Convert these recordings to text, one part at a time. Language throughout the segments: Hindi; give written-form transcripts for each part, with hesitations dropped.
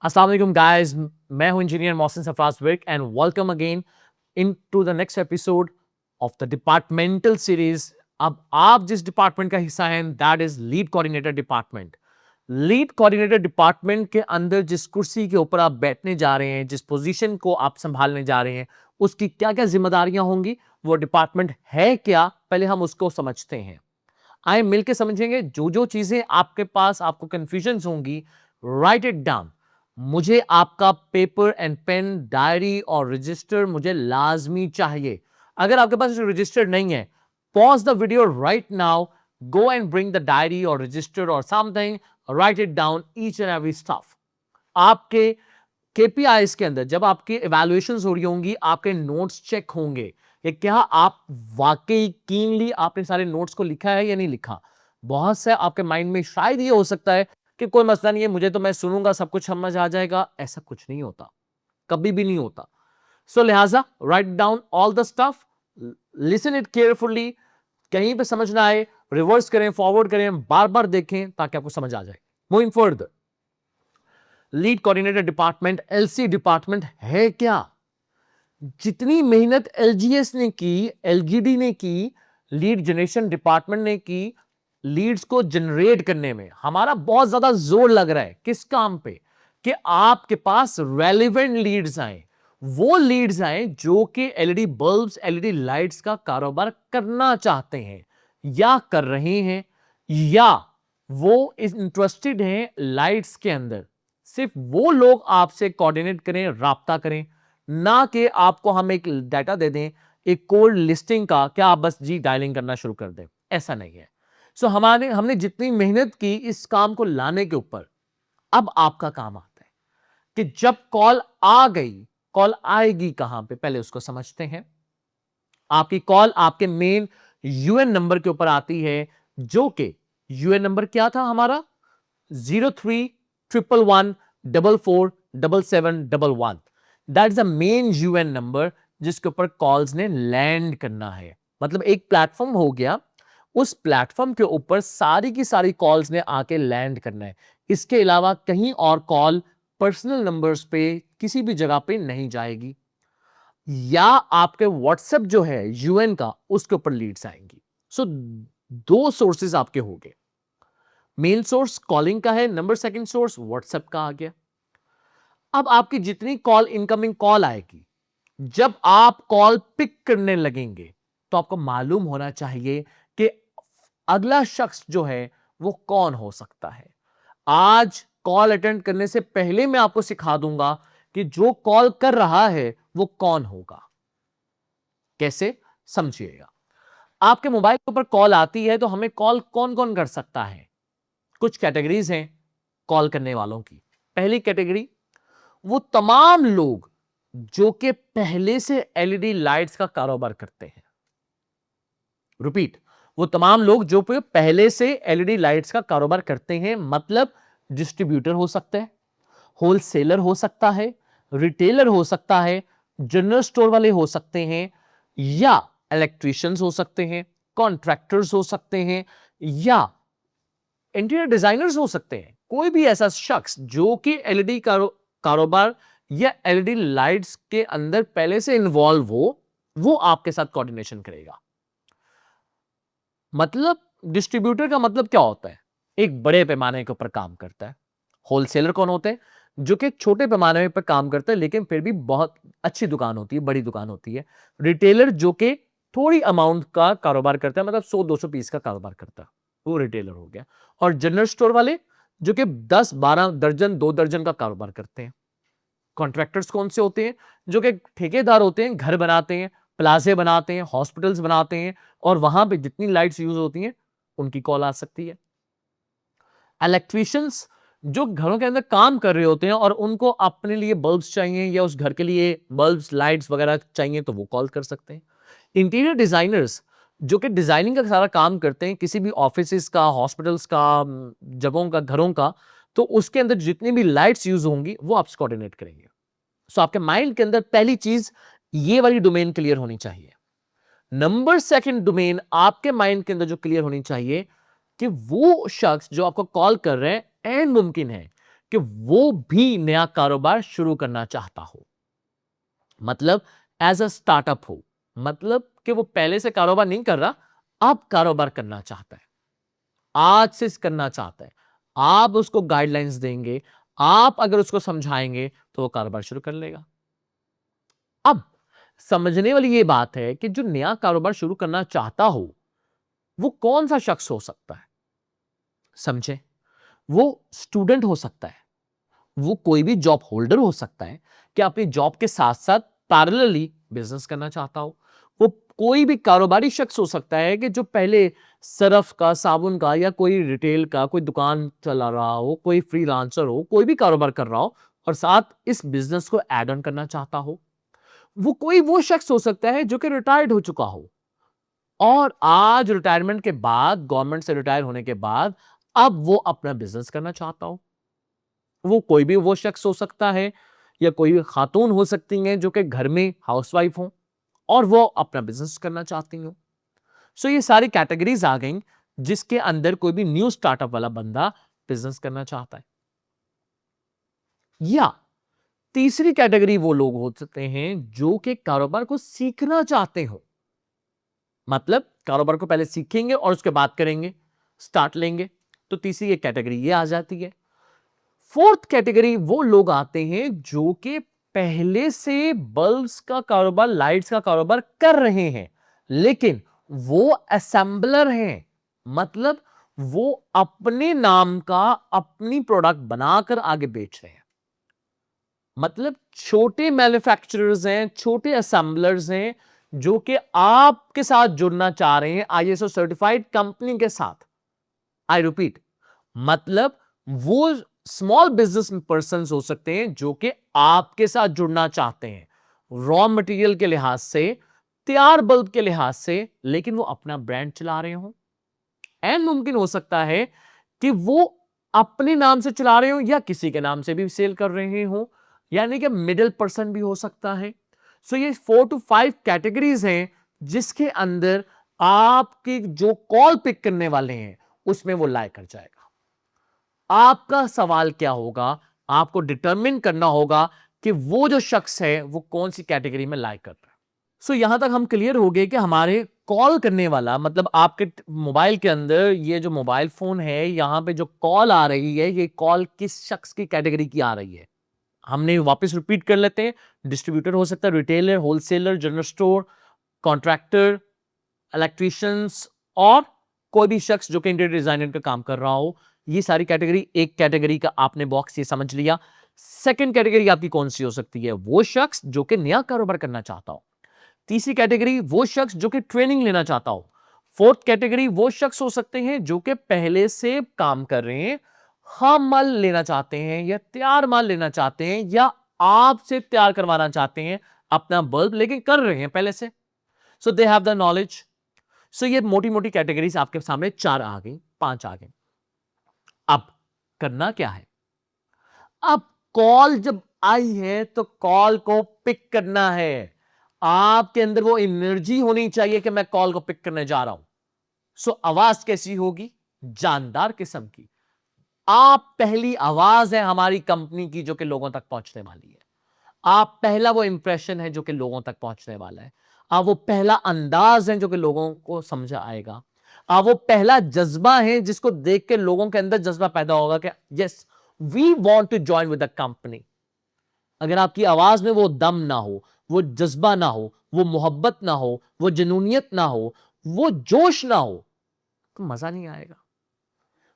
अस्सलाम वालेकुम गाइस, मैं हूं इंजीनियर मोहसिन सरफराज विक and welcome again into the next episode of the departmental series. अब आप जिस डिपार्टमेंट का हिस्सा हैं that is lead coordinator department. Lead coordinator department के अंदर जिस कुर्सी के ऊपर आप बैठने जा रहे हैं, जिस पोजीशन को आप संभालने जा रहे हैं, उसकी क्या क्या जिम्मेदारियां होंगी, वो डिपार्टमेंट है क्या, पहले हम उसको समझते हैं। आए मिलके समझेंगे। जो जो चीजें आपके पास आपको कंफ्यूजन होंगी, राइट इट डाउन। मुझे आपका पेपर एंड पेन, डायरी और रजिस्टर मुझे लाजमी चाहिए। अगर आपके पास रजिस्टर नहीं है, pause the video right now, go and bring the diary और रजिस्टर और something, right it down each and every stuff. आपके केपीआईज के अंदर जब आपकी इवैल्यूएशंस हो रही होंगी, आपके नोट्स चेक होंगे कि क्या आप वाकई कीनली आपने सारे नोट्स को लिखा है या नहीं लिखा। बहुत से आपके माइंड में शायद ये हो सकता है कि कोई मसला नहीं है, मुझे तो मैं सुनूंगा सब कुछ समझ आ जाएगा। ऐसा कुछ नहीं होता, कभी भी नहीं होता। सो लिहाजा write down all the stuff, listen it carefully. कहीं पे समझ ना आए, रिवर्स करें, फॉरवर्ड करें, बार बार देखें ताकि आपको समझ आ जाए। Moving further, lead coordinator department, LC department है क्या? जितनी मेहनत एलजीएस ने की, एलजीडी ने की, लीड जनरेशन डिपार्टमेंट ने की, लीड्स को जनरेट करने में हमारा बहुत ज्यादा जोर लग रहा है। किस काम पे? कि आपके पास रेलिवेंट लीड्स आए, वो लीड्स आए जो कि एलईडी बल्ब्स, एलईडी लाइट्स का कारोबार करना चाहते हैं या कर रहे हैं, या वो इंटरेस्टेड हैं लाइट्स के अंदर। सिर्फ वो लोग आपसे कोऑर्डिनेट करें, राब्ता करें, ना कि आपको हम एक डाटा दे दें, एक कोल्ड लिस्टिंग का, क्या आप बस जी डायलिंग करना शुरू कर दें। ऐसा नहीं है। सो हमने जितनी मेहनत की इस काम को लाने के ऊपर, अब आपका काम आता है कि जब कॉल आ गई, कॉल आएगी कहां पे, पहले उसको समझते हैं। आपकी कॉल आपके मेन यूएन नंबर के ऊपर आती है, जो कि यूएन नंबर क्या था हमारा? 031114477711। That is the main UN number जिसके ऊपर कॉल्स ने लैंड करना है। मतलब एक प्लेटफॉर्म हो गया, उस प्लेटफॉर्म के ऊपर सारी की सारी कॉल्स ने आके लैंड करना है। इसके अलावा कहीं और कॉल पर्सनल नंबर्स पे किसी भी जगह पे नहीं जाएगी, या आपके व्हाट्सएप जो है यूएन का, उसके ऊपर लीड्स आएंगी। सो दो सोर्सेज आपके हो गए। मेन सोर्स कॉलिंग का है, नंबर सेकंड सोर्स व्हाट्सएप का आ गया। अब आपकी जितनी कॉल, इनकमिंग कॉल आएगी, जब आप कॉल पिक करने लगेंगे तो आपको मालूम होना चाहिए कि अगला शख्स जो है वो कौन हो सकता है। आज कॉल अटेंड करने से पहले मैं आपको सिखा दूंगा कि जो कॉल कर रहा है वो कौन होगा। कैसे? समझिएगा। आपके मोबाइल के ऊपर कॉल आती है तो हमें कॉल कौन कौन कर सकता है? कुछ कैटेगरीज हैं कॉल करने वालों की। पहली कैटेगरी, वो तमाम लोग जो कि पहले से एलईडी लाइट्स का कारोबार करते हैं। रिपीट, वो तमाम लोग जो पहले से एलईडी लाइट्स का कारोबार करते हैं। मतलब डिस्ट्रीब्यूटर हो सकते हैं, होलसेलर हो सकता है, रिटेलर हो सकता है, जनरल स्टोर वाले हो सकते हैं, या इलेक्ट्रिशियंस हो सकते हैं, कॉन्ट्रैक्टर्स हो सकते हैं, या इंटीरियर डिजाइनर्स हो सकते हैं। कोई भी ऐसा शख्स जो कि एलईडी कारोबार या एलईडी लाइट्स के अंदर पहले से इन्वॉल्व हो, वो आपके साथ कोऑर्डिनेशन करेगा। मतलब डिस्ट्रीब्यूटर का मतलब क्या होता है? एक बड़े पैमाने के ऊपर काम करता है। होलसेलर कौन होते हैं? जो कि छोटे पैमाने पर काम करता है लेकिन फिर भी बहुत अच्छी दुकान होती है, बड़ी दुकान होती है। रिटेलर जो कि थोड़ी अमाउंट का कारोबार करता है, मतलब 100-200 पीस का कारोबार करता है, वो रिटेलर हो गया। और जनरल स्टोर वाले जो कि 10-12 दर्जन, 2 दर्जन का कारोबार करते हैं। कॉन्ट्रैक्टर्स कौन से होते हैं? जो कि ठेकेदार होते हैं, घर बनाते हैं, प्लाजे बनाते हैं, हॉस्पिटल्स बनाते हैं, और वहां पे जितनी लाइट्स यूज होती हैं उनकी कॉल आ सकती है। इलेक्ट्रिशियंस जो घरों के अंदर काम कर रहे होते हैं और उनको अपने लिए बल्ब्स चाहिए या उस घर के लिए बल्ब्स, लाइट्स वगैरह चाहिए, तो वो कॉल कर सकते हैं। इंटीरियर डिजाइनर्स जो कि डिजाइनिंग का सारा काम करते हैं, किसी भी ऑफिस का, हॉस्पिटल्स का, जगहों का, घरों का, तो उसके अंदर जितनी भी लाइट्स यूज होंगी वो आपसे कोऑर्डिनेट करेंगे। सो आपके माइंड के अंदर पहली चीज ये वाली डोमेन क्लियर होनी चाहिए। नंबर सेकंड डोमेन आपके माइंड के अंदर जो क्लियर होनी चाहिए कि वो शख्स जो आपको कॉल कर रहे हैं, एंड मुमकिन है कि वो भी नया कारोबार शुरू करना चाहता हो, मतलब एज अ स्टार्टअप हो, मतलब कि वो पहले से कारोबार नहीं कर रहा, अब कारोबार करना चाहता है, आज से करना चाहता है। आप उसको गाइडलाइंस देंगे, आप अगर उसको समझाएंगे तो वो कारोबार शुरू कर लेगा। अब समझने वाली ये बात है कि जो नया कारोबार शुरू करना चाहता हो वो कौन सा शख्स हो सकता है। समझे, वो स्टूडेंट हो सकता है, वो कोई भी जॉब होल्डर हो सकता है कि अपनी जॉब के साथ साथ पैरेलली बिजनेस करना चाहता हो। वो कोई भी कारोबारी शख्स हो सकता है कि जो पहले सरफ का, साबुन का या कोई रिटेल का कोई दुकान चला रहा हो, कोई फ्रीलांसर हो, कोई भी कारोबार कर रहा हो और साथ इस बिजनेस को ऐड ऑन करना चाहता हो। वो शख्स हो सकता है जो कि रिटायर्ड हो चुका हो और आज रिटायरमेंट के बाद, गवर्नमेंट से रिटायर होने के बाद अब वो अपना बिजनेस करना चाहता हो। वो कोई भी वो शख्स हो सकता है या कोई भी खातून हो सकती हैं जो कि घर में हाउसवाइफ हो और वो अपना बिजनेस करना चाहती हो। सो ये सारी कैटेगरीज आ गई जिसके अंदर कोई भी न्यू स्टार्टअप वाला बंदा बिजनेस करना चाहता है। या तीसरी कैटेगरी वो लोग हो सकते हैं जो कि कारोबार को सीखना चाहते हो, मतलब कारोबार को पहले सीखेंगे और उसके बाद करेंगे, स्टार्ट लेंगे। तो तीसरी एक कैटेगरी ये आ जाती है। फोर्थ कैटेगरी वो लोग आते हैं जो कि पहले से बल्ब्स का कारोबार, लाइट्स का कारोबार कर रहे हैं, लेकिन वो असेंबलर हैं, मतलब वो अपने नाम का अपनी प्रोडक्ट बनाकर आगे बेच रहे हैं। मतलब छोटे मैन्युफैक्चरर्स हैं, छोटे असेंबलर्स हैं जो कि आपके साथ जुड़ना चाह रहे हैं आईएसओ सर्टिफाइड कंपनी के साथ। आई रिपीट, मतलब वो स्मॉल बिजनेस पर्सन हो सकते हैं जो कि आपके साथ जुड़ना चाहते हैं रॉ मटेरियल के लिहाज से, तैयार बल्ब के लिहाज से, लेकिन वो अपना ब्रांड चला रहे हो। एंड मुमकिन हो सकता है कि वो अपने नाम से चला रहे हो या किसी के नाम से भी सेल कर रहे हो, यानी कि मिडिल पर्सन भी हो सकता है। सो ये 4 to 5 कैटेगरीज हैं जिसके अंदर आपके जो कॉल पिक करने वाले हैं उसमें वो लाइक कर जाएगा। आपका सवाल क्या होगा, आपको डिटरमिन करना होगा कि वो जो शख्स है वो कौन सी कैटेगरी में लाइक कर रहा है। सो यहां तक हम क्लियर हो गए कि हमारे कॉल करने वाला, मतलब आपके मोबाइल के अंदर ये जो मोबाइल फोन है, यहां पे जो कॉल आ रही है, ये कॉल किस शख्स की कैटेगरी की आ रही है। हमने वापस रिपीट कर लेते हैं। डिस्ट्रीब्यूटर हो सकता है, retailer, wholesaler, general store, contractor, electricians और कोई भी शख्स जो कि इंटीरियर डिजाइनर का काम कर रहा हो। ये सारी कैटेगरी, एक कैटेगरी का आपने बॉक्स ये समझ लिया। सेकंड कैटेगरी आपकी कौन सी हो सकती है? वो शख्स जो कि नया कारोबार करना चाहता हो। तीसरी कैटेगरी वो शख्स जो कि ट्रेनिंग लेना चाहता हो। फोर्थ कैटेगरी वो शख्स हो सकते हैं जो कि पहले से काम कर रहे हैं, हम माल लेना चाहते हैं या तैयार माल लेना चाहते हैं या आपसे तैयार करवाना चाहते हैं अपना बल्ब, लेकिन कर रहे हैं पहले से। सो दे हैव द नॉलेज। सो ये मोटी मोटी कैटेगरीज आपके सामने 4 आ गई, 5 आ गई। अब करना क्या है? अब कॉल जब आई है तो कॉल को पिक करना है। आपके अंदर वो एनर्जी होनी चाहिए कि मैं कॉल को पिक करने जा रहा हूं। सो आवाज कैसी होगी? जानदार किस्म की। आप पहली आवाज है हमारी कंपनी की जो कि लोगों तक पहुंचने वाली है। आप पहला वो इंप्रेशन है जो कि लोगों तक पहुंचने वाला है। आप वो पहला अंदाज है जो कि लोगों को समझ आएगा। आप वो पहला जज्बा है जिसको देख के लोगों के अंदर जज्बा पैदा होगा कि yes, we want to join with the company. अगर आपकी आवाज में वो दम ना हो, वो जज्बा ना हो, वो मोहब्बत ना हो, वो जुनूनियत ना हो, वो जोश ना हो, तो मजा नहीं आएगा।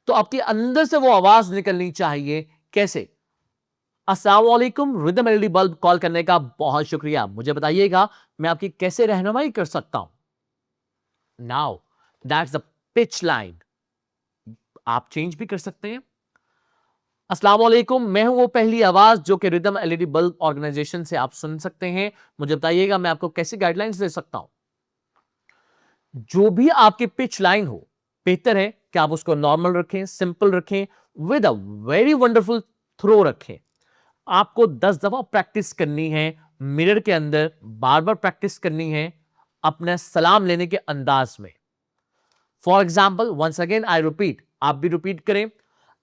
तो आपके अंदर से वो आवाज निकलनी चाहिए। कैसे? अस्सलाम वालेकुम, रिदम एलईडी बल्ब कॉल करने का बहुत शुक्रिया। मुझे बताइएगा मैं आपकी कैसे रहनुमाई कर सकता हूं। Now that's the pitch line. आप चेंज भी कर सकते हैं। अस्सलाम वालेकुम, मैं हूं वो पहली आवाज जो कि रिदम एलईडी बल्ब ऑर्गेनाइजेशन से आप सुन सकते हैं। मुझे बताइएगा मैं आपको कैसे गाइडलाइंस दे सकता हूं। जो भी आपकी पिच लाइन हो, बेहतर है कि आप उसको नॉर्मल रखें, सिंपल रखें, with a very wonderful throw रखें। आपको 10 दफा प्रैक्टिस करनी है, मिरर के अंदर बार बार प्रैक्टिस करनी है अपने सलाम लेने के अंदाज में। For example, once again I repeat, आप भी रिपीट करें।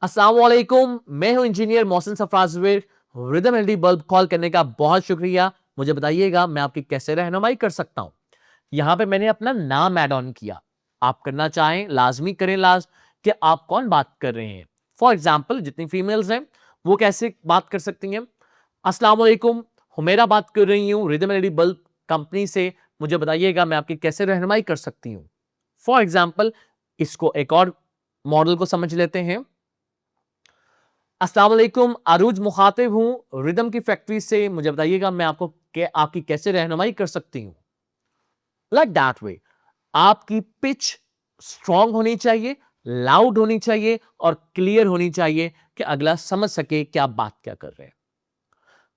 अस्सलाम वालेकुम, मैं हूं engineer Mohsin Sarfaraz Virk. Rhythm LED bulb call करने का बहुत शुक्रिया। मुझे बताइएगा मैं आपकी कैसे रहनुमाई कर सकता हूं। यहां पे मैंने अपना नाम ऐड ऑन किया। आप करना चाहें लाजमी करें कि आप कौन बात कर रहे हैं। फॉर एग्जाम्पल जितनी फीमेल्स हैं वो कैसे बात कर सकती हैं। अस्सलाम वालेकुम, हुमेरा बात कर रही हूँ रिदम एलईडी बल्ब कंपनी से। मुझे बताइएगा मैं आपकी कैसे रहनुमाई कर सकती हूँ। फॉर एग्जाम्पल इसको एक और मॉडल को समझ लेते हैं। अस्सलाम वालेकुम, अरूज मुखातिब हूं रिदम की फैक्ट्री से। मुझे बताइएगा मैं आपकी कैसे रहनुमाई कर सकती हूं। लाइक दैट वे आपकी पिच स्ट्रांग होनी चाहिए, लाउड होनी चाहिए और क्लियर होनी चाहिए कि अगला समझ सके कि आप बात क्या कर रहे हैं।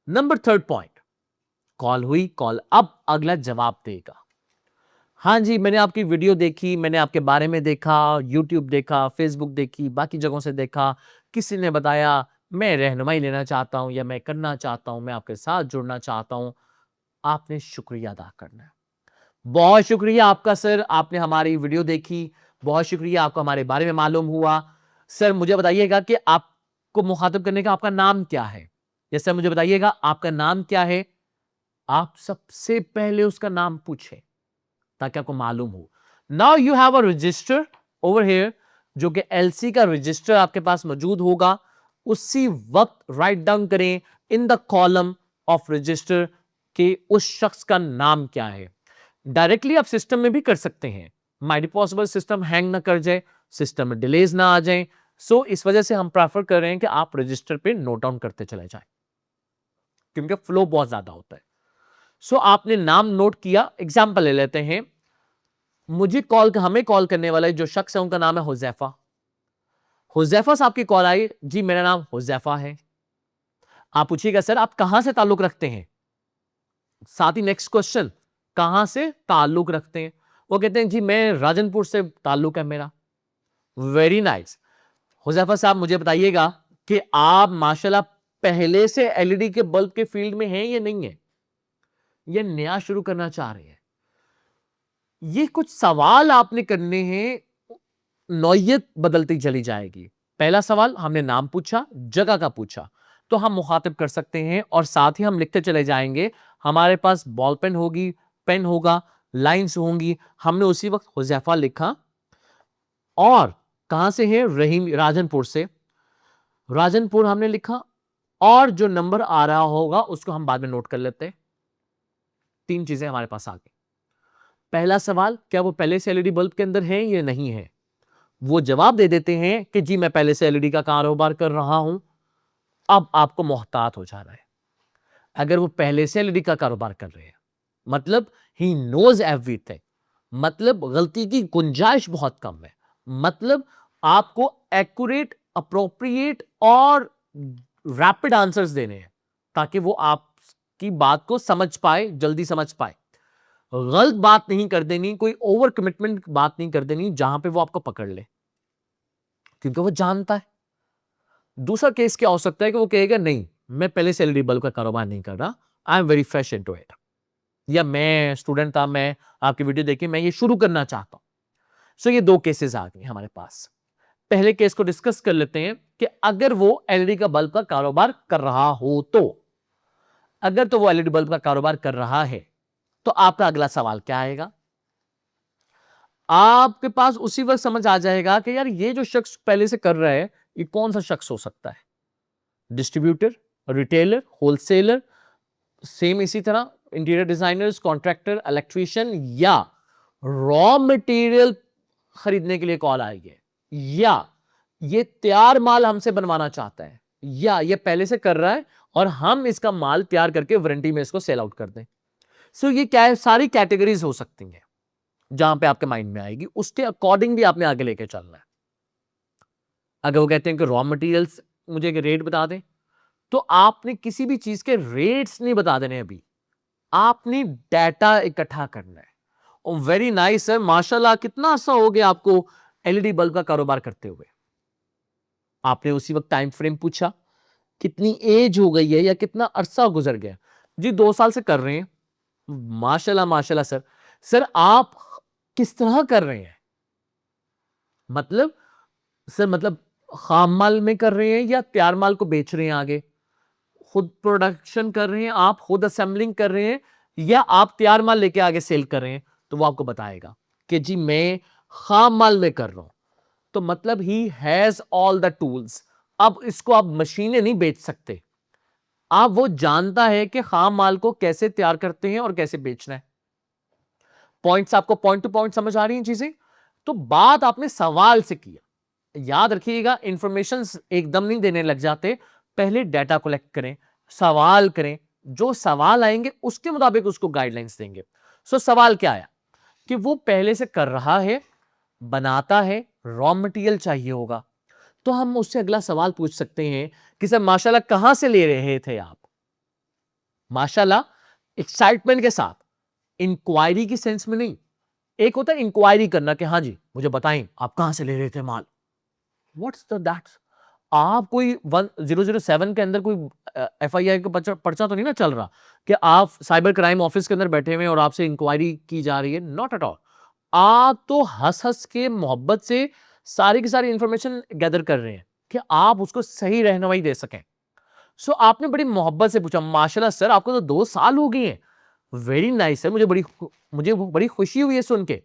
नंबर थर्ड पॉइंट, कॉल हुई, कॉल अब अगला जवाब देगा। हाँ जी, मैंने आपकी वीडियो देखी, मैंने आपके बारे में देखा, यूट्यूब देखा, फेसबुक देखी, बाकी जगहों से देखा, किसी ने बताया, मैं रहनुमाई लेना चाहता हूं या मैं करना चाहता हूं, मैं आपके साथ जुड़ना चाहता हूं। आपने शुक्रिया अदा करना है। बहुत शुक्रिया आपका सर, आपने हमारी वीडियो देखी। बहुत शुक्रिया, आपको हमारे बारे में मालूम हुआ। सर मुझे बताइएगा कि आपको मुखातिब करने का आपका नाम क्या है। जैसे मुझे बताइएगा आपका नाम क्या है। आप सबसे पहले उसका नाम पूछें ताकि आपको मालूम हो। Now you have a resistor over here, जो कि एलसी का रजिस्टर आपके पास मौजूद होगा। उसी वक्त राइट डाउन करें in the column of register कि उस शख्स का नाम क्या है। डायरेक्टली आप सिस्टम में भी कर सकते हैं। Might be possible system hang ना कर जाए, सिस्टम में डिलेज ना आ जाए। सो इस वजह से हम प्रेफर कर रहे हैं कि आप रजिस्टर पे नोट डाउन करते चले जाएं, क्योंकि फ्लो बहुत ज्यादा होता है। सो आपने नाम नोट किया। एग्जाम्पल ले लेते हैं। हमें कॉल करने वाला जो शख्स है उनका नाम है हुजैफा। हुजैफा साहब की कॉल आई, जी मेरा नाम हुजैफा है। आप पूछिएगा सर आप कहां से ताल्लुक रखते हैं। साथ ही नेक्स्ट क्वेश्चन, कहां से ताल्लुक रखते हैं। वो कहते हैं जी मैं राजनपुर से ताल्लुक है मेरा। Very nice. हुजैफा साहब मुझे बताइएगा कि आप माशाल्लाह पहले से एलईडी के बल्ब के फील्ड में हैं या नहीं है, या नया शुरू करना चाह रहे हैं। ये कुछ सवाल आपने करने हैं, नौयत बदलती चली जाएगी। पहला सवाल हमने नाम पूछा, जगह का पूछा, तो हम मुखातिब कर सकते हैं और साथ ही हम लिखते चले जाएंगे। हमारे पास बॉल पेन होगी, पेन होगा, लाइंस होंगी। हमने उसी वक्त हुजैफा लिखा और कहां से है, रहीम राजनपुर से। राजनपुर हमने लिखा और जो नंबर आ रहा होगा उसको हम बाद में नोट कर लेते हैं। तीन चीजें हमारे पास आ गई। पहला सवाल, क्या वो पहले से एलईडी बल्ब के अंदर है या नहीं है। वो जवाब दे देते हैं कि जी मैं पहले से एलईडी का कारोबार कर रहा हूं। अब आपको मोहतात हो जाना है। अगर वो पहले से एलईडी का कारोबार कर रहे हैं, मतलब ही नोज एवरीथिंग, मतलब गलती की गुंजाइश बहुत कम है। मतलब आपको एक्यूरेट, अप्रोप्रिएट और रैपिड आंसर्स देने हैं ताकि वो आपकी बात को समझ पाए, जल्दी समझ पाए। गलत बात नहीं कर देनी, कोई ओवर कमिटमेंट बात नहीं कर देनी जहां पे वो आपको पकड़ ले, क्योंकि वो जानता है। दूसरा केस क्या हो सकता है कि वो कहेगा नहीं मैं पहले से एलईडी बल्ब का कारोबार नहीं कर रहा, I am very fresh into it, या मैं स्टूडेंट था, मैं आपकी वीडियो देखी, मैं ये शुरू करना चाहता हूं। सो ये दो केसेस आ गए हमारे पास। पहले केस को डिस्कस कर लेते हैं कि अगर वो एलईडी का बल्ब का कारोबार कर रहा हो तो। अगर तो वो एलईडी बल्ब का कारोबार कर रहा है तो आपका अगला सवाल क्या आएगा। आपके पास उसी वक्त समझ आ जाएगा कि यार ये जो शख्स पहले से कर रहा है ये कौन सा शख्स हो सकता है। डिस्ट्रीब्यूटर, रिटेलर, होलसेलर, सेम इसी तरह इंटीरियर डिजाइनर्स, कॉन्ट्रैक्टर, इलेक्ट्रीशियन, या रॉ मटेरियल खरीदने के लिए कॉल आई है, या ये तैयार माल हमसे बनवाना चाहता है, या ये पहले से कर रहा है और हम इसका माल तैयार करके वारंटी में इसको सेल आउट कर दें। सो ये क्या है, सारी कैटेगरीज हो सकती हैं जहां पे आपके माइंड में आएगी, उसके अकॉर्डिंग भी आपने आगे लेके चलना है। अगर वो कहते हैं कि रॉ मटेरियल्स मुझे रेट बता दें, तो आपने किसी भी चीज के रेट्स नहीं बता देने, अभी आपने डाटा इकट्ठा करना है। और वेरी नाइस है, माशाल्लाह कितना अच्छा हो गया आपको एलईडी बल्ब का कारोबार करते हुए। आपने उसी वक्त टाइम फ्रेम पूछा, कितनी एज हो गई है या कितना अरसा गुजर गया। जी 2 साल से कर रहे हैं। माशाल्लाह माशाल्लाह सर। सर आप किस तरह कर रहे हैं, मतलब सर मतलब खाम माल में कर रहे हैं या तैयार माल को बेच रहे हैं आगे? खुद प्रोडक्शन कर रहे हैं, आप खुद असेंबलिंग कर रहे हैं, या आप तैयार माल लेके आगे सेल कर रहे हैं? तो वो आपको बताएगा कि जी मैं खाम माल में कर रहा हूं। तो मतलब he has all the tools. अब इसको आप मशीनें नहीं बेच सकते, आप वो जानता है कि खाम माल को कैसे तैयार करते हैं और कैसे बेचना है। पॉइंट्स आपको पॉइंट टू पॉइंट समझ आ रही हैं चीजें? तो बात आपने सवाल से किया। याद रखिएगा, इंफॉर्मेशन एकदम नहीं देने लग जाते, पहले डाटा कलेक्ट करें, सवाल करें, जो सवाल आएंगे उसके मुताबिक उसको गाइडलाइंस देंगे। सो सवाल क्या आया कि वो पहले से कर रहा है, बनाता है, रॉ मटेरियल चाहिए होगा। तो हम उससे अगला सवाल पूछ सकते हैं कि सर माशाल्लाह कहां से ले रहे थे आप? माशाल्लाह एक्साइटमेंट के साथ, इंक्वायरी की सेंस में नहीं। एक होता है इंक्वायरी करना कि हाँ जी मुझे बताएं आप कहां से ले रहे थे माल। व्हाट्स द दैट्स, आप कोई 1007 के अंदर कोई एफआईआर का पर्चा तो नहीं ना चल रहा कि आप साइबर क्राइम ऑफिस के अंदर बैठे हुए और आपसे इंक्वायरी की जा रही है। Not at all. आप तो हंस हंस के मोहब्बत से सारी की सारी इंफॉर्मेशन गैदर कर रहे हैं कि आप उसको सही रहनुमाई दे सकें। सो आपने बड़ी मोहब्बत से पूछा, माशाल्लाह सर आपको तो 2 साल हो गए हैं। वेरी नाइस है, मुझे बड़ी खुशी हुई है सुन के।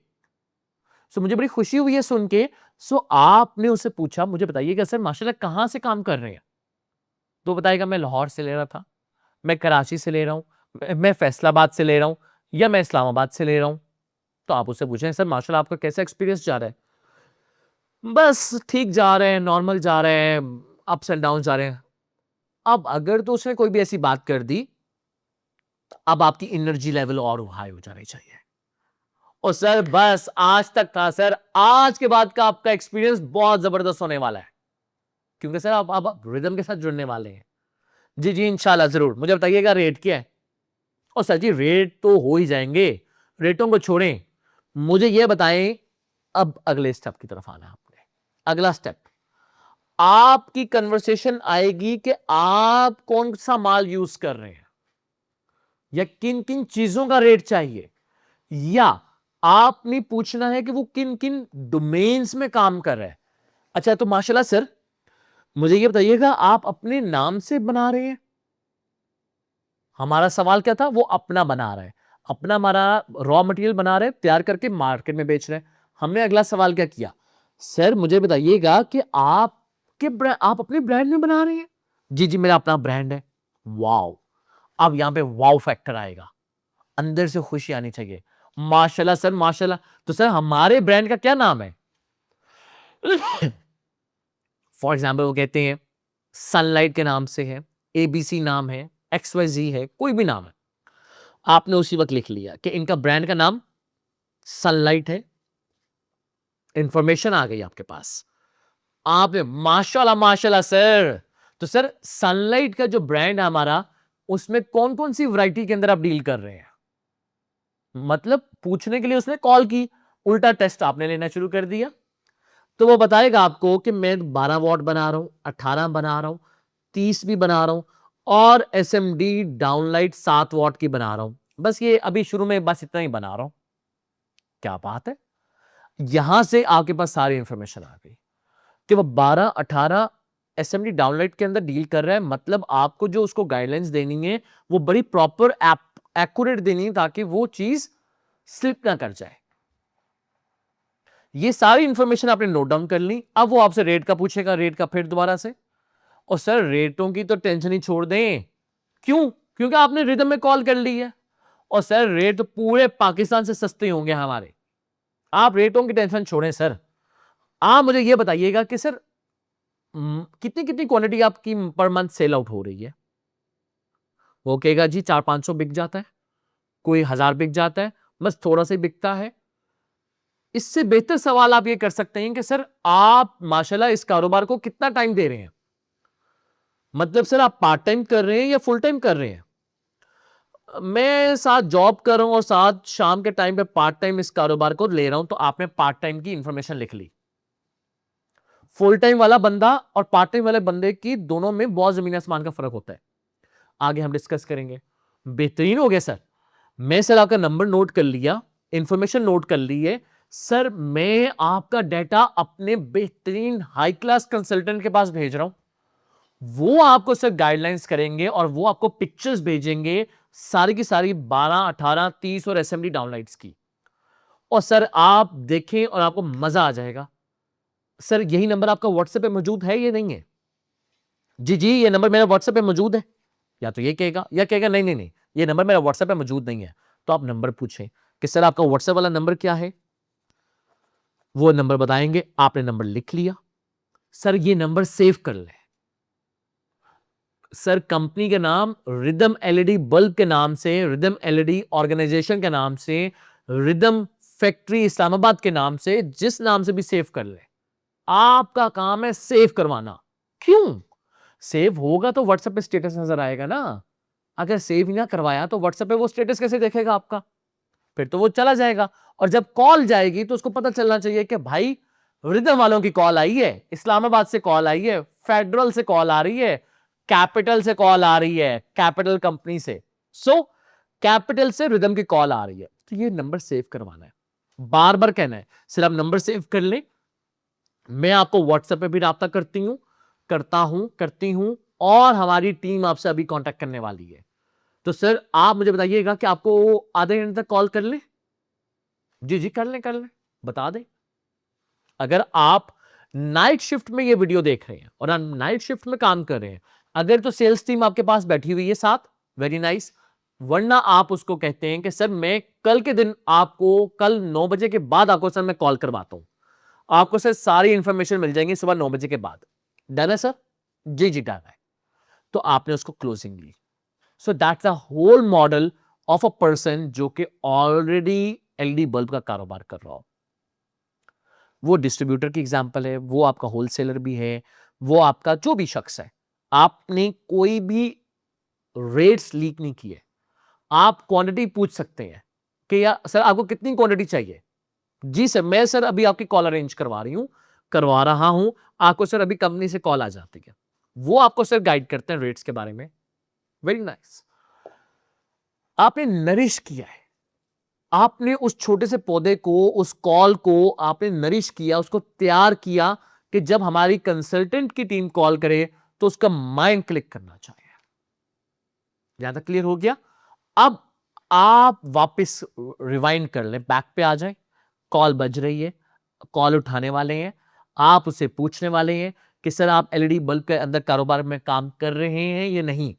मुझे बड़ी खुशी हुई है सुन के। आपने उससे पूछा, मुझे बताइएगा सर माशाल्लाह कहां से काम कर रहे हैं? तो बताएगा मैं लाहौर से ले रहा था, मैं कराची से ले रहा हूं, मैं फैसलाबाद से ले रहा हूं, या मैं इस्लामाबाद से ले रहा हूं। तो आप उससे पूछें सर माशाल्लाह आपका कैसा एक्सपीरियंस जा रहा है? बस ठीक जा रहे हैं, नॉर्मल जा रहे हैं, अप्स एंड डाउन जा रहे हैं। अब अगर तो उसने कोई भी ऐसी बात कर दी, अब आपकी एनर्जी लेवल और हाई हो जानी चाहिए। और सर बस आज तक था सर, आज के बाद का आपका एक्सपीरियंस बहुत जबरदस्त होने वाला है, क्योंकि सर आप रिदम के साथ जुड़ने वाले हैं। जी जी इंशाल्लाह जरूर। मुझे बताइएगा रेट क्या है? और सर जी रेट तो हो ही जाएंगे, रेटों को छोड़ें, मुझे यह बताएं अब अगले स्टेप की तरफ आना है आपने। अगला स्टेप, आपकी कन्वर्सेशन आएगी कि आप कौन सा माल यूज कर रहे हैं, या किन किन चीजों का रेट चाहिए, या आपने पूछना है कि वो किन किन डोमेन्स में काम कर रहा है। अच्छा तो माशाल्लाह सर मुझे ये बताइएगा आप अपने नाम से बना रहे हैं? हमारा सवाल क्या था, वो अपना बना रहा है, अपना हमारा रॉ मटेरियल बना रहे हैं, तैयार करके मार्केट में बेच रहे हैं। हमने अगला सवाल क्या किया, सर मुझे बताइएगा कि आप अपने ब्रांड में बना रहे हैं? जी जी मेरा अपना ब्रांड है। वाओ, अब यहां पे वाओ फैक्टर आएगा, अंदर से खुशी आनी चाहिए। माशाल्लाह सर माशाल्लाह, तो सर हमारे ब्रांड का क्या नाम है? फॉर एग्जाम्पल वो कहते हैं सनलाइट के नाम से है, एबीसी नाम है, एक्सवाईजी है, कोई भी नाम है। आपने उसी वक्त लिख लिया कि इनका ब्रांड का नाम सनलाइट है। इंफॉर्मेशन आ गई आपके पास। आपने माशाल्लाह माशाल्लाह सर, तो सर सनलाइट का जो ब्रांड है हमारा, उसमें कौन कौन सी वैरायटी के अंदर आप डील कर रहे हैं? मतलब पूछने के लिए उसने कॉल की, उल्टा टेस्ट आपने लेना शुरू कर दिया। तो वो बताएगा आपको कि मैं 12 वॉट बना रहा हूं, 18 बना रहा हूं, 30 भी बना रहा हूं, और एसएमडी डाउनलाइट 7 वॉट की बना रहा हूं। बस ये अभी शुरू में बस इतना ही बना रहा हूं। क्या बात है, यहां से आपके पास सारी इंफॉर्मेशन आ गई कि वो 12 18 एसएमडी डाउनलाइट के अंदर डील कर रहा है। मतलब आपको जो उसको गाइडलाइंस देनी है वो बड़ी प्रॉपर एक्यूरेट देनी है, ताकि वो चीज स्लिप ना कर जाए। ये सारी इंफॉर्मेशन आपने नोट डाउन कर ली। अब वो आपसे रेट का पूछेगा, रेट का फिर दोबारा से। और सर रेटों की तो टेंशन ही छोड़ दें। क्यों? क्योंकि आपने रिदम में कॉल कर ली है। और सर रेट तो पूरे पाकिस्तान से सस्ते होंगे हमारे, आप रेटों की टेंशन छोड़ें सर। आप मुझे यह बताइएगा कि सर कितनी कितनी क्वांटिटी आपकी पर मंथ सेल आउट हो रही है? वो कहेगा जी 400-500 बिक जाता है, कोई 1000 बिक जाता है, बस थोड़ा सा बिकता है। इससे बेहतर सवाल आप ये कर सकते हैं कि सर आप माशाल्लाह इस कारोबार को कितना टाइम दे रहे हैं? मतलब सर आप पार्ट टाइम कर रहे हैं या फुल टाइम कर रहे हैं? मैं साथ जॉब कर रहा हूं और साथ शाम के टाइम पे पार्ट टाइम इस कारोबार को ले रहा हूं। तो आपने पार्ट टाइम की इंफॉर्मेशन लिख ली। फुल टाइम वाला बंदा और पार्ट टाइम वाले बंदे की दोनों में बहुत जमीन आसमान का फर्क होता है, आगे हम डिस्कस करेंगे। बेहतरीन हो गया सर। मैं सर आपका नंबर नोट कर लिया, इंफॉर्मेशन नोट कर ली है, सर मैं आपका डेटा अपने बेहतरीन हाई क्लास कंसल्टेंट के पास भेज रहा हूं, वो आपको सर गाइडलाइंस करेंगे और वो आपको पिक्चर्स भेजेंगे सारी की सारी 12, 18, 30 और एसएमडी डाउनलाइट्स की, और सर आप देखें और आपको मजा आ जाएगा। सर यही नंबर आपका व्हाट्सएप पे मौजूद है या नहीं है? जी जी, ये नंबर मेरा व्हाट्सएप पे मौजूद है। या तो ये कहेगा या कहेगा नहीं नहीं नहीं, ये नंबर मेरा व्हाट्सएप पे मौजूद नहीं है। तो आप नंबर पूछें कि सर आपका व्हाट्सएप वाला नंबर क्या है, वो नंबर बताएंगे, आपने नंबर लिख लिया, सर ये नंबर सेव कर लें। सर कंपनी के नाम रिदम एलईडी बल्ब के नाम से, रिदम एलईडी ऑर्गेनाइजेशन के नाम से, रिदम फैक्ट्री इस्लामाबाद के नाम से, जिस नाम से भी सेव कर ले, आपका काम है सेव करवाना। क्यों? सेव होगा तो व्हाट्सएप पे स्टेटस नजर आएगा ना। अगर सेव ही ना करवाया तो व्हाट्सएप पे वो स्टेटस कैसे देखेगा आपका? फिर तो वो चला जाएगा, और जब कॉल जाएगी तो उसको पता चलना चाहिए कि भाई रिदम वालों की कॉल आई है, इस्लामाबाद से कॉल आई है, फेडरल से कॉल आ रही है, कैपिटल से कॉल आ रही है, कैपिटल कंपनी से, सो कैपिटल से रिदम की कॉल आ रही है, तो ये नंबर सेव करवाना है। बार बार कहना है सिर्फ नंबर सेव कर ले, मैं आपको व्हाट्सएप पे भी राब्ता करती हूं, और हमारी टीम आपसे अभी कांटेक्ट करने वाली है। तो सर आप मुझे बताइएगा कि आपको आधे घंटे तक कॉल कर ले? जी जी, कर लें, बता दें। अगर आप नाइट शिफ्ट में ये वीडियो देख रहे हैं और आप नाइट शिफ्ट में काम कर रहे हैं, अगर तो सेल्स टीम आपके पास बैठी हुई है साथ, वेरी नाइस। वरना आप उसको कहते हैं कि सर मैं कल के दिन आपको, कल 9 बजे के बाद आपको सर मैं कॉल करवाता हूं, आपको सर सारी इंफॉर्मेशन मिल जाएंगी सुबह 9 बजे के बाद। डन है सर? जी जी डन है। तो आपने उसको क्लोजिंग ली। So that's a whole model of a person जो कि ऑलरेडी एलईडी बल्ब का कारोबार कर रहा हो। वो डिस्ट्रीब्यूटर की एग्जांपल है, वो आपका होलसेलर भी है, वो आपका जो भी शख्स है, आपने कोई भी रेट्स लीक नहीं किए। आप क्वांटिटी पूछ सकते हैं कि या सर आपको कितनी क्वांटिटी चाहिए? जी सर, मैं सर अभी आपकी कॉल अरेंज करवा रहा हूं, आपको सर अभी कंपनी से कॉल आ जाती है। वो आपको सर गाइड करते हैं रेट्स के बारे में। Very nice. आपने नरिश किया है, आपने उस छोटे से पौधे को, उस कॉल को आपने नरिश किया, उसको तैयार किया कि जब हमारी कंसल्टेंट की टीम कॉल करे तो उसका माइंड क्लिक करना चाहिए। यहां तक क्लियर हो गया? अब आप वापस रिवाइंड कर लें, बैक पे आ जाएं, कॉल बज रही है, कॉल उठाने वाले हैं, आप उससे पूछने वाले हैं कि सर आप एलईडी बल्ब के अंदर कारोबार में काम कर रहे हैं या नहीं।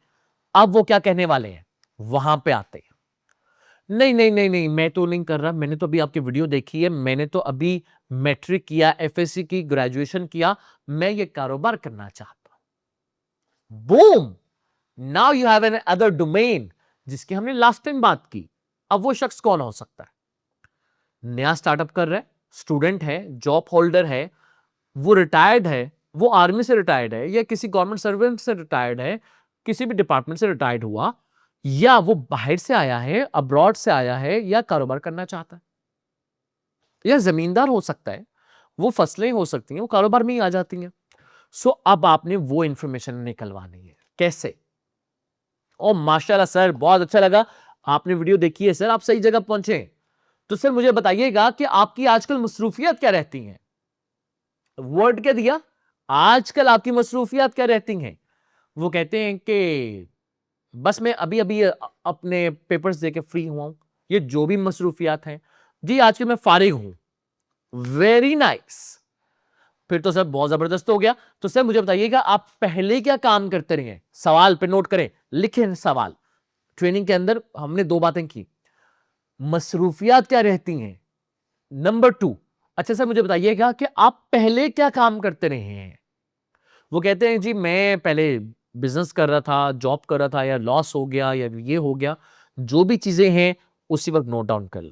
अब वो क्या कहने वाले हैं, वहां पे आते हैं, नहीं नहीं नहीं नहीं, मैं तो नहीं कर रहा, मैंने तो अभी आपकी वीडियो देखी है, मैंने तो अभी मैट्रिक किया, एफएससी की, ग्रेजुएशन किया, मैं ये कारोबार करना चाहता हूं। Boom, now you have an other domain जिसकी हमने लास्ट टाइम बात की। अब वो शख्स कौन हो सकता है? नया स्टार्टअप कर रहा है, स्टूडेंट है, जॉब होल्डर है, वो रिटायर्ड है, वो आर्मी से रिटायर्ड है या किसी गवर्नमेंट सर्वेंट से रिटायर्ड है, किसी भी डिपार्टमेंट से रिटायर्ड हुआ, या वो बाहर से आया है, अब्रॉड से आया है, या कारोबार करना चाहता है, या जमींदार हो सकता है, वो फसलें हो सकती हैं, वो कारोबार में ही आ जाती हैं। सो अब आपने वो इंफॉर्मेशन निकलवानी है। कैसे? ओ माशाल्लाह सर, बहुत अच्छा लगा, आपने वीडियो देखी है सर, आप सही जगह पहुंचे। तो सर मुझे बताइएगा कि आपकी आजकल मसरूफियत क्या रहती हैं? वर्ड क्या दिया, आजकल आपकी मसरूफियत क्या रहती हैं? वो कहते हैं कि बस मैं अभी अभी अपने पेपर्स देके फ्री हुआ हूं, ये जो भी मसरूफियात हैं जी, आजकल मैं फारिग हूं। वेरी नाइस, फिर तो सर बहुत जबरदस्त हो गया। तो सर मुझे बताइएगा आप पहले क्या काम करते रहे? सवाल पे नोट करें, लिखें सवाल। ट्रेनिंग के अंदर हमने दो बातें की, मसरूफियात क्या रहती हैं, नंबर टू, अच्छा सर मुझे बताइएगा कि आप पहले क्या काम करते रहे हैं? वो कहते हैं जी मैं पहले बिजनेस कर रहा था, जॉब कर रहा था, या लॉस हो गया, या ये हो गया, जो भी चीजें हैं उसी वक्त नोट डाउन कर लें।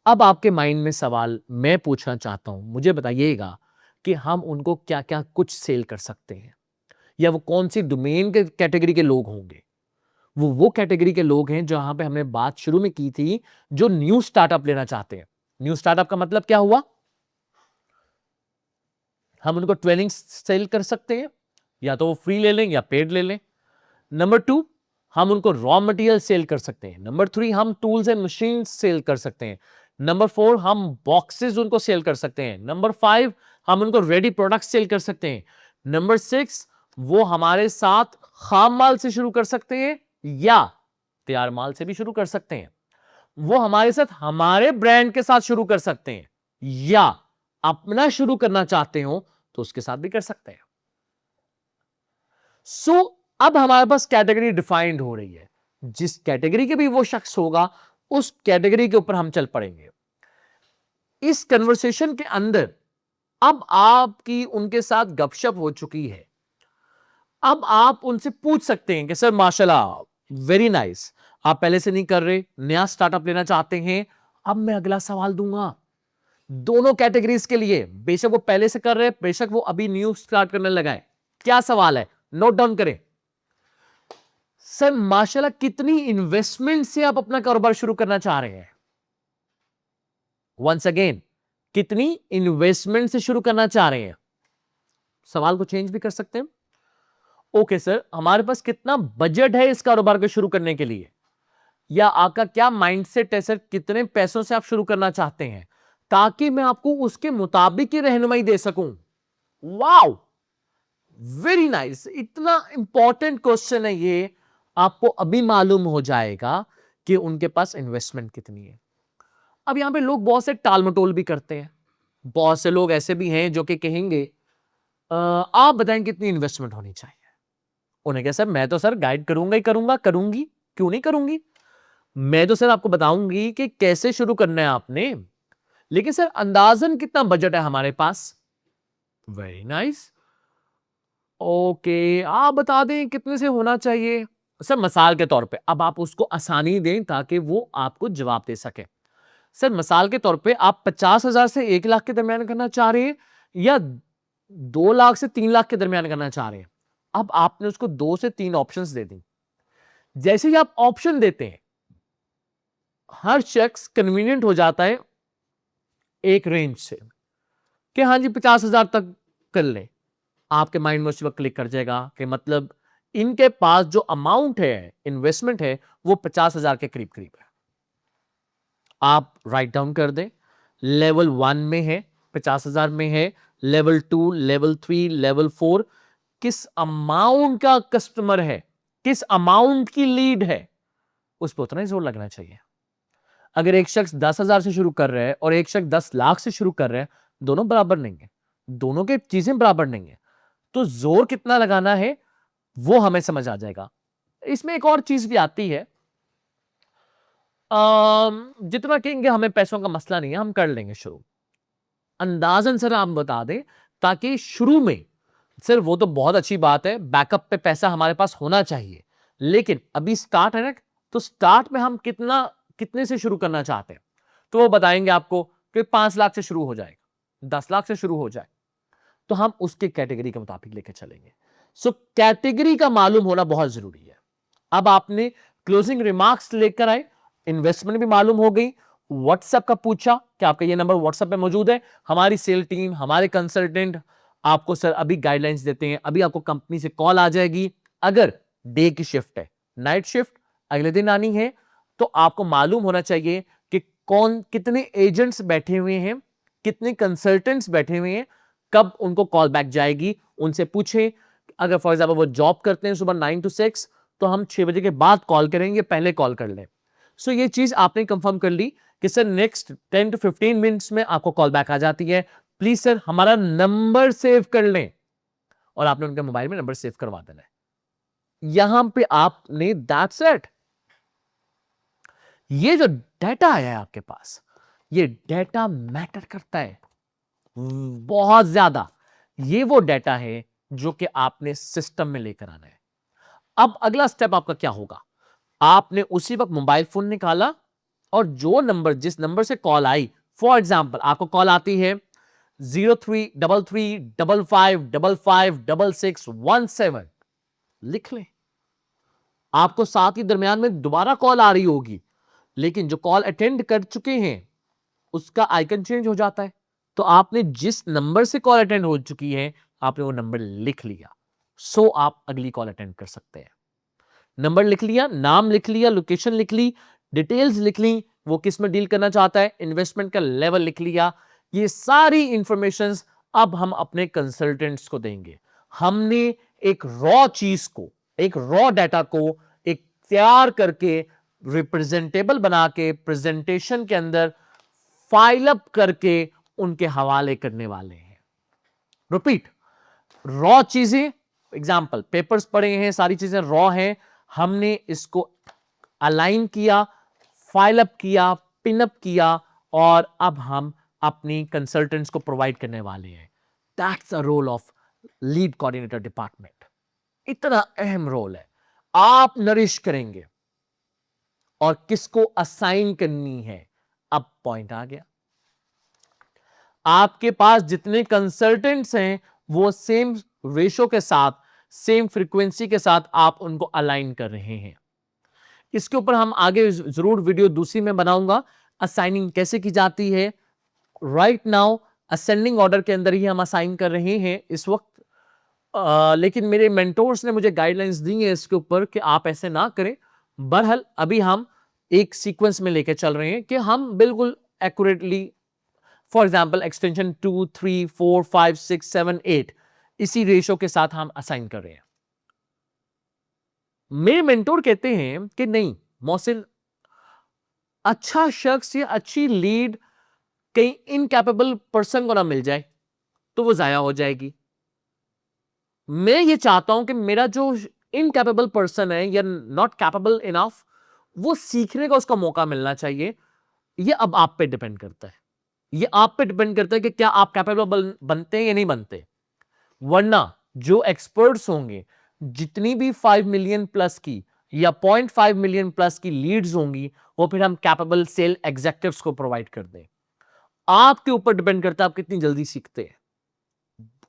अब आपके माइंड में सवाल मैं पूछना चाहता हूं, मुझे बताइएगा कि हम उनको क्या क्या कुछ सेल कर सकते हैं, या वो कौन सी डोमेन के कैटेगरी के लोग होंगे। वो कैटेगरी के लोग हैं जहां पे हमने बात शुरू में की थी, जो न्यू स्टार्टअप लेना चाहते हैं। न्यू स्टार्टअप का मतलब क्या हुआ? हम उनको ट्रेनिंग सेल कर सकते हैं, या तो वो फ्री ले लें या पेड ले लें। नंबर टू, हम उनको रॉ मटेरियल सेल कर सकते हैं। नंबर थ्री, हम टूल्स एंड मशीन सेल कर सकते हैं। नंबर 4, हम बॉक्सेस उनको सेल कर सकते हैं। नंबर 5, हम उनको रेडी प्रोडक्ट सेल कर सकते हैं। नंबर 6, वो हमारे साथ खाम माल से शुरू कर सकते हैं या तैयार माल से भी शुरू कर सकते हैं। वो हमारे साथ हमारे ब्रांड के साथ शुरू कर सकते हैं या अपना शुरू करना चाहते हो तो उसके साथ भी कर सकते हैं। सो अब हमारे पास कैटेगरी डिफाइंड हो रही है। जिस कैटेगरी के भी वो शख्स होगा उस कैटेगरी के ऊपर हम चल पड़ेंगे। इस कन्वर्सेशन के अंदर अब आपकी उनके साथ गपशप हो चुकी है। अब आप उनसे पूछ सकते हैं कि सर माशाल्लाह, वेरी नाइस, आप पहले से नहीं कर रहे, नया स्टार्टअप लेना चाहते हैं। अब मैं अगला सवाल दूंगा दोनों कैटेगरीज के लिए, बेशक वो पहले से कर रहे हैं, बेशक वो अभी न्यू स्टार्ट करने लगा है। क्या सवाल है, नोट डाउन करें। सर माशाल्लाह, कितनी इन्वेस्टमेंट से आप अपना कारोबार शुरू करना चाह रहे हैं? वंस अगेन, कितनी इन्वेस्टमेंट से शुरू करना चाह रहे हैं? सवाल को चेंज भी कर सकते हैं। ओके सर, हमारे पास कितना बजट है इस कारोबार को शुरू करने के लिए, या आपका क्या माइंडसेट है सर, कितने पैसों से आप शुरू करना चाहते हैं, ताकि मैं आपको उसके मुताबिक ही रहनुमाई दे सकूं। Wow, very nice. इतना इंपॉर्टेंट क्वेश्चन है ये। आपको अभी मालूम हो जाएगा कि उनके पास इन्वेस्टमेंट कितनी है। अब यहां पे लोग बहुत से टाल मटोल भी करते हैं। बहुत से लोग ऐसे भी हैं जो कि कहेंगे आप बताएं कितनी इन्वेस्टमेंट होनी चाहिए। उन्हें क्या सर, मैं तो सर गाइड करूंगा ही करूंगा, करूंगी, क्यों नहीं करूंगी। मैं तो सर आपको बताऊंगी कि कैसे शुरू करना है आपने, लेकिन सर अंदाजन कितना बजट है हमारे पास। वेरी नाइस, ओके, आप बता दें कितने से होना चाहिए। सर मिसाल के तौर पे, अब आप उसको आसानी दें ताकि वो आपको जवाब दे सके। सर मिसाल के तौर पे आप 50,000 से 1 लाख के दरमियान करना चाह रहे हैं या 2 लाख से 3 लाख के दरमियान करना चाह रहे हैं। अब आपने उसको 2 से 3 ऑप्शंस दे दी। जैसे ही आप ऑप्शन देते हैं, हर शख्स कन्वीनियंट हो जाता है एक रेंज से कि हाँ जी 50,000 तक कर ले। आपके माइंड में उस वक्त क्लिक कर जाएगा कि मतलब इनके पास जो अमाउंट है, इन्वेस्टमेंट है, वो 50,000 के करीब करीब है। आप राइट डाउन कर दें, लेवल 1 में है 50,000 में है, लेवल 2, लेवल 3, लेवल 4, किस अमाउंट का कस्टमर है, किस अमाउंट की लीड है, उस पर उतना ही जोर लगना चाहिए। अगर एक शख्स 10,000 से शुरू कर रहा है और एक शख्स 10 लाख से शुरू कर रहा है, दोनों बराबर नहीं है, दोनों के चीजें बराबर नहीं है, तो जोर कितना लगाना है वो हमें समझ आ जाएगा। इसमें एक और चीज भी आती है, जितना कहेंगे हमें पैसों का मसला नहीं है, हम कर लेंगे शुरू। अंदाजन सर आप बता दें ताकि शुरू में, सर वो तो बहुत अच्छी बात है, बैकअप पे पैसा हमारे पास होना चाहिए, लेकिन अभी स्टार्ट है ना, तो स्टार्ट में हम कितने से शुरू करना चाहते हैं, तो वो बताएंगे आपको कि 5 लाख से शुरू हो जाएगा, 10 लाख से शुरू हो जाए, तो हम उसके कैटेगरी के मुताबिक लेके चलेंगे। सो कैटेगरी का मालूम होना बहुत जरूरी है। अब आपने क्लोजिंग रिमार्क्स लेकर आए, इन्वेस्टमेंट भी मालूम हो गई, व्हाट्सएप का पूछा कि आपका ये नंबर व्हाट्सएप पे मौजूद है, हमारी सेल टीम, हमारे कंसल्टेंट आपको सर अभी गाइडलाइंस देते हैं, अभी आपको कंपनी से कॉल आ जाएगी। अगर डे की शिफ्ट है, नाइट शिफ्ट अगले दिन आनी है, तो आपको मालूम होना चाहिए कि कौन कितने एजेंट्स बैठे हुए हैं, कितने कंसल्टेंट्स बैठे हुए हैं, कब उनको कॉल बैक जाएगी, उनसे पूछें। अगर फॉर एग्जाम्पल वो जॉब करते हैं सुबह 9 to 6, तो हम 6 बजे के बाद कॉल करेंगे, पहले कॉल कर लें। सो ये चीज आपने कंफर्म कर ली कि सर नेक्स्ट 10 to 15 मिनट्स में आपको कॉल बैक आ जाती है, प्लीज सर हमारा नंबर सेव कर लें, और आपने उनके मोबाइल में नंबर सेव करवा देना है। यहां पे आपने दैट्स इट। ये जो डेटा आया है आपके पास, ये डेटा मैटर करता है बहुत ज्यादा। ये वो डेटा है जो कि आपने सिस्टम में लेकर आना है। अब अगला स्टेप आपका क्या होगा, आपने उसी वक्त मोबाइल फोन निकाला और जो नंबर, जिस नंबर से कॉल आई, फॉर एग्जाम्पल आपको कॉल आती है 033355556617, लिख लें। आपको साथ ही दरमियान में दोबारा कॉल आ रही होगी, लेकिन जो कॉल अटेंड कर चुके हैं उसका आइकन चेंज हो जाता है, तो आपने जिस नंबर से कॉल अटेंड हो चुकी है आपने वो नंबर लिख लिया, सो आप अगली कॉल अटेंड कर सकते हैं। नंबर लिख लिया, नाम लिख लिया, लोकेशन लिख ली, डिटेल्स लिख ली, वो किस में डील करना चाहता है, इन्वेस्टमेंट का लेवल लिख लिया। ये सारी इंफॉर्मेशंस अब हम अपने कंसल्टेंट्स को देंगे। हमने एक रॉ चीज को, एक रॉ डाटा को एक तैयार करके, रिप्रेजेंटेबल बना के, प्रेजेंटेशन के अंदर फाइल अप करके उनके हवाले करने वाले हैं। रिपीट, रॉ चीजें, एग्जाम्पल पेपर्स पड़े हैं, सारी चीजें रॉ हैं, हमने इसको अलाइन किया, फाइल अप किया, पिन अप किया, और अब हम अपनी कंसल्टेंट्स को प्रोवाइड करने वाले हैं। That's a role of lead coordinator department. इतना अहम रोल है। आप नरिश करेंगे और किसको असाइन करनी है। अब पॉइंट आ गया, आपके पास जितने कंसल्टेंट्स हैं वो सेम रेशो के साथ, सेम फ्रीक्वेंसी के साथ आप उनको अलाइन कर रहे हैं। इसके ऊपर हम आगे जरूर वीडियो दूसरी में बनाऊंगा, असाइनिंग कैसे की जाती है। राइट नाउ असेंडिंग ऑर्डर के अंदर ही हम असाइन कर रहे हैं इस वक्त। लेकिन मेरे मेंटोर्स ने मुझे गाइडलाइंस दी है इसके ऊपर कि आप ऐसे ना करें। बहरहाल अभी हम एक सीक्वेंस में लेके चल रहे हैं कि हम बिल्कुल एक्यूरेटली, फॉर एग्जाम्पल एक्सटेंशन 2, 3, 4, 5, 6, 7, 8 इसी रेशो के साथ हम असाइन कर रहे हैं। मेरे मेंटोर कहते हैं कि नहीं मोहसिन, अच्छा शख्स या अच्छी लीड कहीं इनकैपेबल पर्सन को ना मिल जाए तो वो जाया हो जाएगी। मैं ये चाहता हूं कि मेरा जो इनकैपेबल पर्सन है या नॉट कैपेबल इनफ, वो सीखने का उसका मौका मिलना चाहिए। ये अब आप पे डिपेंड करता है, ये आप पे डिपेंड करता है कि क्या आप कैपेबल बनते हैं या नहीं बनते। वरना जो एक्सपर्ट्स होंगे, जितनी भी 5 मिलियन प्लस की या 0.5 मिलियन प्लस की लीड्स होंगी, वो फिर हम कैपेबल सेल एग्जेक्टिव्स को प्रोवाइड कर दें। आपके ऊपर डिपेंड करता है आप कितनी जल्दी सीखते हैं।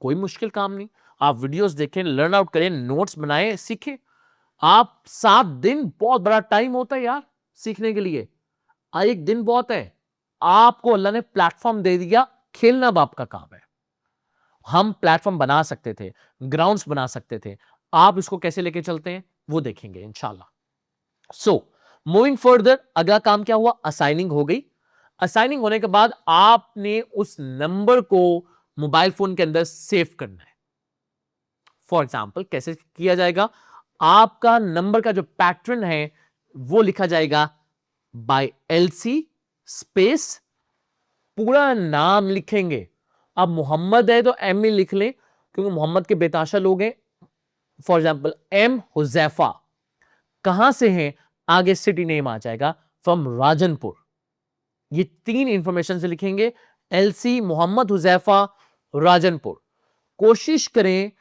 कोई मुश्किल काम नहीं, आप वीडियोस देखें, लर्न आउट करें, नोट्स बनाएं, सीखें। आप 7 दिन बहुत बड़ा टाइम होता है यार सीखने के लिए। एक दिन बहुत है। आपको अल्लाह ने प्लेटफॉर्म दे दिया, खेलना अब आपका काम है। हम प्लेटफॉर्म बना सकते थे, ग्राउंड्स बना सकते थे, आप इसको कैसे लेके चलते हैं वो देखेंगे इंशाल्लाह। सो मूविंग फर्दर, अगला काम क्या हुआ, असाइनिंग हो गई। असाइनिंग होने के बाद आपने उस नंबर को मोबाइल फोन के अंदर सेव करना है। फॉर एग्जाम्पल कैसे किया जाएगा, आपका नंबर का जो पैटर्न है वो लिखा जाएगा बाय एलसी स्पेस, पूरा नाम लिखेंगे। अब मोहम्मद है तो एम ही लिख लें क्योंकि मोहम्मद के बेताशा लोग हैं। फॉर एग्जाम्पल एम हुजैफा, कहां से हैं, आगे सिटी नेम आ जाएगा फ्रॉम राजनपुर। ये 3 इंफॉर्मेशन से लिखेंगे, एलसी, मोहम्मद हुजैफा, राजनपुर। कोशिश करें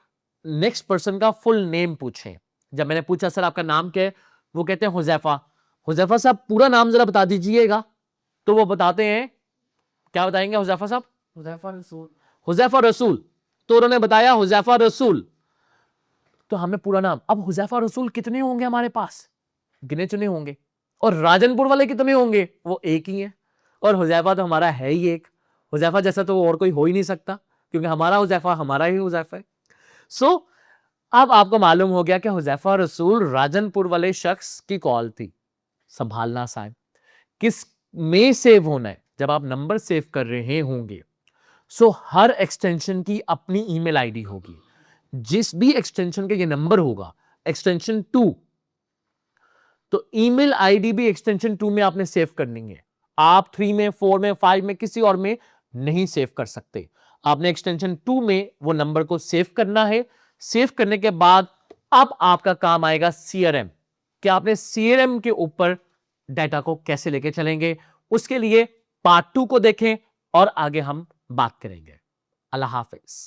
नेक्स्ट पर्सन का फुल नेम पूछें। जब मैंने पूछा सर आपका नाम क्या है, वो कहते हैं हुजैफा। हुजैफा साहब पूरा नाम जरा बता दीजिएगा, तो वो बताते हैं, क्या बताएंगे हुजैफा साहब, हुजैफा रसूल, हुजैफा रसूल। तो उन्होंने बताया हुजैफा रसूल, तो हमें पूरा नाम। अब हुजैफा रसूल कितने होंगे हमारे पास, गिने चुने होंगे, और राजनपुर वाले कितने होंगे, वो एक ही है। और हुजैफा तो हमारा है ही एक, हुजैफा जैसा तो और कोई हो ही नहीं सकता, क्योंकि हमारा हुजैफा हमारा ही हुजैफा है। सो अब आपको मालूम हो गया कि हुजैफा रसूल राजनपुर वाले शख्स की कॉल थी। संभालना साहब, किस में सेव होना है जब आप नंबर सेव कर रहे होंगे। सो हर एक्सटेंशन की अपनी ईमेल आईडी होगी। जिस भी एक्सटेंशन का ये नंबर होगा, एक्सटेंशन 2, तो ईमेल आईडी भी एक्सटेंशन 2 में आपने सेव करनी है। आप 3 में, 4 में, 5 में, किसी और में नहीं सेव कर सकते। आपने एक्सटेंशन 2 में वो नंबर को सेव करना है। सेव करने के बाद अब आपका काम आएगा सीआरएम, कि आपने सीआरएम के ऊपर डाटा को कैसे लेके चलेंगे। उसके लिए पार्ट 2 को देखें और आगे हम बात करेंगे। अल्लाह हाफिज।